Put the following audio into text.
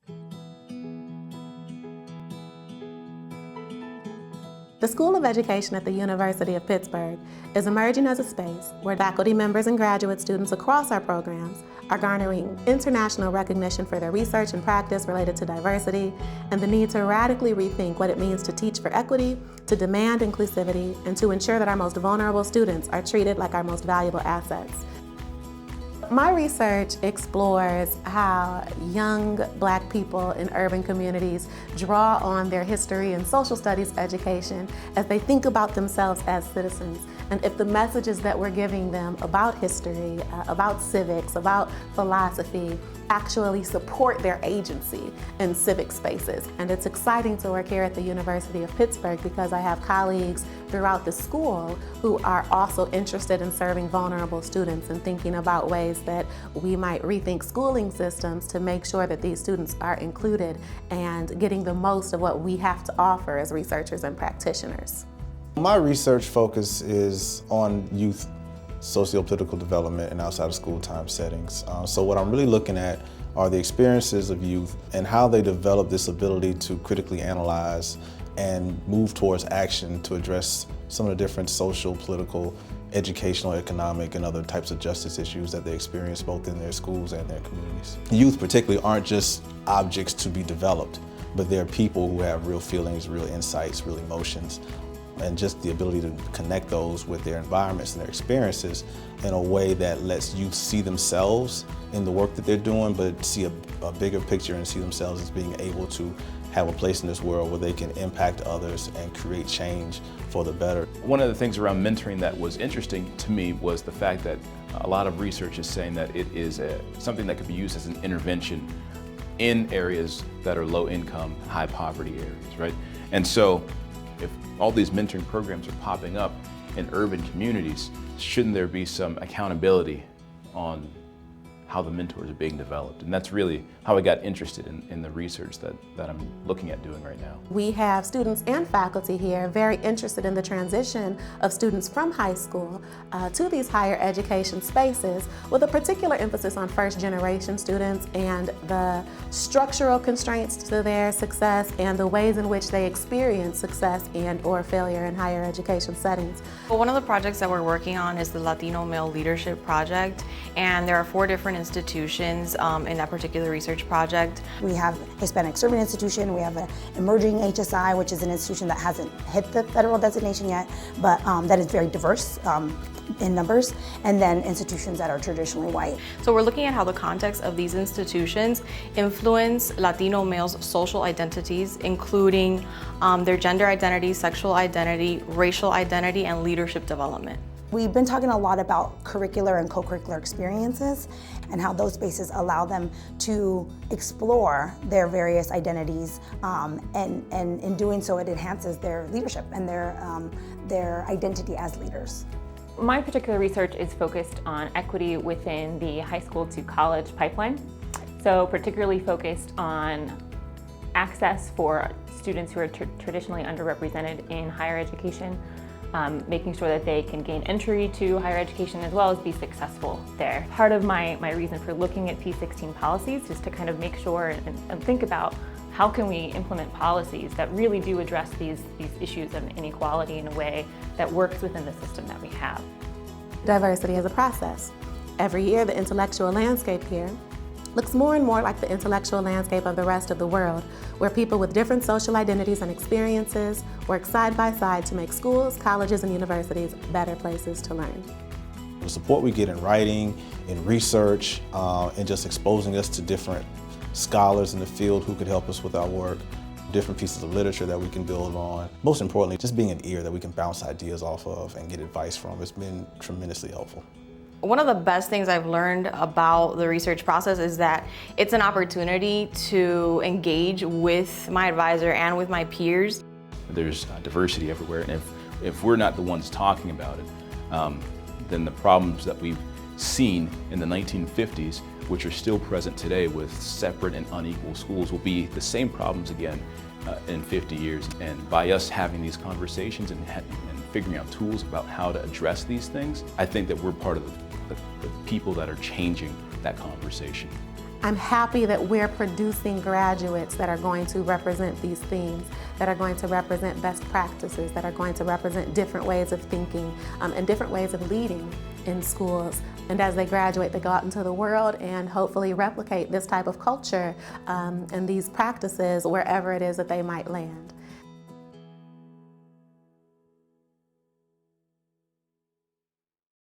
The School of Education at the University of Pittsburgh is emerging as a space where faculty members and graduate students across our programs are garnering international recognition for their research and practice related to diversity and the need to radically rethink what it means to teach for equity, to demand inclusivity, and to ensure that our most vulnerable students are treated like our most valuable assets. My research explores how young Black people in urban communities draw on their history and social studies education as they think about themselves as citizens, and if the messages that we're giving them about history, about civics, about philosophy, actually support their agency in civic spaces. And it's exciting to work here at the University of Pittsburgh because I have colleagues throughout the school who are also interested in serving vulnerable students and thinking about ways that we might rethink schooling systems to make sure that these students are included and getting the most of what we have to offer as researchers and practitioners. My research focus is on youth socio-political development in outside of school time settings. So what I'm really looking at are the experiences of youth and how they develop this ability to critically analyze and move towards action to address some of the different social, political, educational, economic, and other types of justice issues that they experience both in their schools and their communities. Youth particularly aren't just objects to be developed, but they're people who have real feelings, real insights, real emotions, and just the ability to connect those with their environments and their experiences in a way that lets youth see themselves in the work that they're doing, but see a bigger picture and see themselves as being able to have a place in this world where they can impact others and create change for the better. One of the things around mentoring that was interesting to me was the fact that a lot of research is saying that it is something that could be used as an intervention in areas that are low income, high poverty areas, right? And so if all these mentoring programs are popping up in urban communities, shouldn't there be some accountability on how the mentors are being developed? And that's really how I got interested in the research that I'm looking at doing right now. We have students and faculty here very interested in the transition of students from high school to these higher education spaces, with a particular emphasis on first-generation students and the structural constraints to their success and the ways in which they experience success and or failure in higher education settings. Well, one of the projects that we're working on is the Latino Male Leadership Project, and there are 4 different institutions in that particular research project. We have Hispanic Servant Institution, we have an emerging HSI, which is an institution that hasn't hit the federal designation yet, but that is very diverse in numbers, and then institutions that are traditionally white. So we're looking at how the context of these institutions influence Latino males' social identities, including their gender identity, sexual identity, racial identity, and leadership development. We've been talking a lot about curricular and co-curricular experiences and how those spaces allow them to explore their various identities, and in doing so it enhances their leadership and their identity as leaders. My particular research is focused on equity within the high school to college pipeline. So particularly focused on access for students who are traditionally underrepresented in higher education, making sure that they can gain entry to higher education as well as be successful there. Part of my reason for looking at P16 policies is to kind of make sure and think about how can we implement policies that really do address these issues of inequality in a way that works within the system that we have. Diversity is a process. Every year, the intellectual landscape here looks more and more like the intellectual landscape of the rest of the world, where people with different social identities and experiences work side by side to make schools, colleges, and universities better places to learn. The support we get in writing, in research, and just exposing us to different scholars in the field who could help us with our work, different pieces of literature that we can build on. Most importantly, just being an ear that we can bounce ideas off of and get advice from. It's been tremendously helpful. One of the best things I've learned about the research process is that it's an opportunity to engage with my advisor and with my peers. There's diversity everywhere, and if we're not the ones talking about it, then the problems that we've seen in the 1950s, which are still present today with separate and unequal schools, will be the same problems again in 50 years. And by us having these conversations and figuring out tools about how to address these things, I think that we're part of the people that are changing that conversation. I'm happy that we're producing graduates that are going to represent these themes, that are going to represent best practices, that are going to represent different ways of thinking and different ways of leading in schools. And as they graduate, they go out into the world and hopefully replicate this type of culture and these practices wherever it is that they might land.